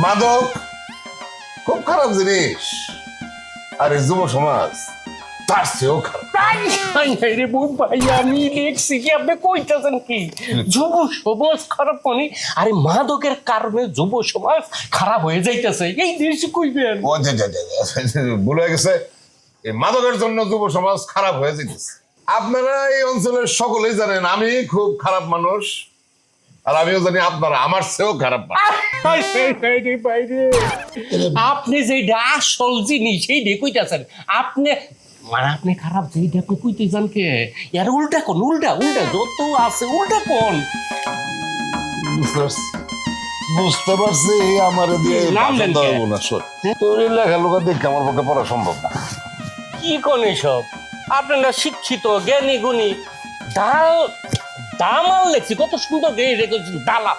মাদক খুব খারাপ জিনিস, আর এই যুব সমাজ তার চেয়েও খারাপ। আমি দেখছি কি আপনি কইতেছেন কি যুব সমাজ খারাপ মানে আরে মাদকের কারণে যুব সমাজ খারাপ হয়ে যাইতেছে এই দেশ কইবেন। ও ভুল হয়ে গেছে, এই মাদকের জন্য যুব সমাজ খারাপ হয়ে যেতেছে। আপনারা এই অঞ্চলের সকলেই জানেন আমি খুব খারাপ মানুষ, আর আমিও জানি আপনারা আমার চেয়েও খারাপ মানুষ। আপনি যেটা আসল জিনিস সেইটা কইতেছেন, আপনি মানে আপনি খারাপ যেটা আপনি কইতে যান কে এর উল্টা কোন উল্টা উল্টা যত আছে উল্টা কোন। বুঝতে পারছি আমার দিয়ে নাম দেন কে? তোর লেখালেখা দেখে আমার পক্ষে পড়া সম্ভব না। কি কোন এসব? আপনারা শিক্ষিত জ্ঞানী গুণী দামাল লেখছি কত সুন্দর রেখেছেন দালা।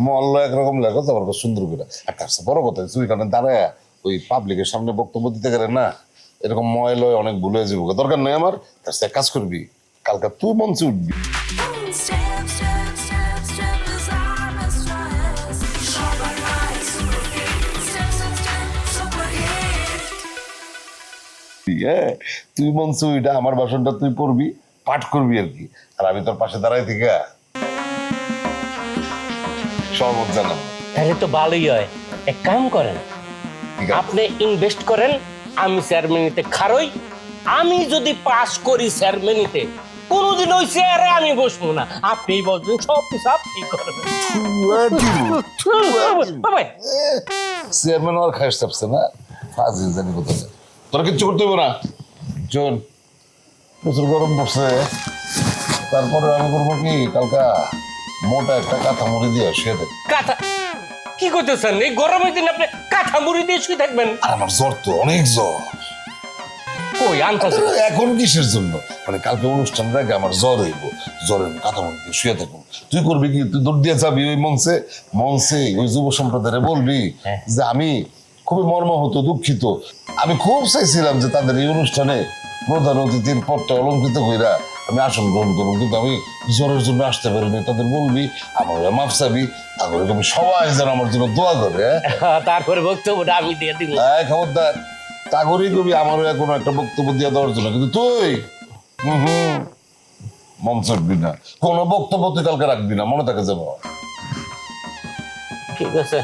মল্ল একরকম লেখো তো আমার সুন্দর করে। আর তার চেয়ে বড় কথা তুই কারণে দাঁড়ায় ওই পাবলিকের সামনে বক্তব্য দিতে গেলে না এরকম ময়লয় অনেক ভুল হয়ে যাবো, দরকার নেই আমার। তার চেয়ে কাজ করবি, কালকে তুই মঞ্চে উঠবি। Step, step, step, step, as I'm a stress. Super high, super fit. Step, step, step, super hit. হ্যাঁ, তুই মঞ্চে উঠা আমার ভাষণটা তুই পড়বি, পাঠ করবি আর কি, আর আমি তোর পাশে দাঁড়াই থেকে সর্বত জানাম। তাহলে তো ভালোই হয়, এক কাম করেন ঠিক আছে? আপনি ইনভেস্ট করেন, আমি চেয়ারম্যানিতে খারই। আমি যদি পাস করি চেয়ারম্যানিতে কোনোদিন ওই চেয়ারে আমি বসবো না, আপনি বসবেন, সব কিছু আপনি করবেন। বাবাই, চেয়ারম্যান আর খাইস চাপছে না, ফাজিল জানি কোথায়। তোরা কিচ্ছু করতে হইব না, চল। প্রচুর গরম পড়ছে, তারপরে আমি করবো কি কালকা মোটা একটা কাঁথা মুড়ি দিয়ে শুয়ে দেব। কাঁথা কি করতেছেন? এই গরমের দিন আপনি কাঁথা মুড়ি দিয়ে শুয়ে থাকবেন? আর আমার জ্বর তো অনেক জ্বর। কই আনতেছে? এখন কিসের জন্য? মানে কালকে অনুষ্ঠানের আগে আমার জ্বর হইব, জ্বরের কাঁথা মুড়ি দিয়ে শুয়ে থাকবো। তুই করবি কি, তুই দৌড় দিয়ে যাবি ওই মঞ্চে, মঞ্চে ওই যুব সম্প্রদায়ে বলবি যে আমি খুবই মর্মাহত, দুঃখিত। আমি খুব চাইছিলাম যে তাদের এই অনুষ্ঠানে প্রধান অতিথির পদটা অলঙ্কৃত কইরা আমি আসন গ্রহণ করবো, কিন্তু আমি জ্বরের জন্য আসতে পারিনি। তাদের বলবি আমার মাফ চাবি, তারপরে তুমি সবাই যেন আমার জন্য দোয়া করে। তারপরে বক্তব্যটা আমি দিয়ে দিব। হ্যাঁ, খবরদার তাগরই কবি আমারও কোনো একটা বক্তব্য দিয়ে দেওয়ার জন্য, কিন্তু তুই মঞ্চ উঠবি না, কোনো বক্তব্য তুই কালকে রাখবি না, মনে থাকে যাবো। ঠিক আছে।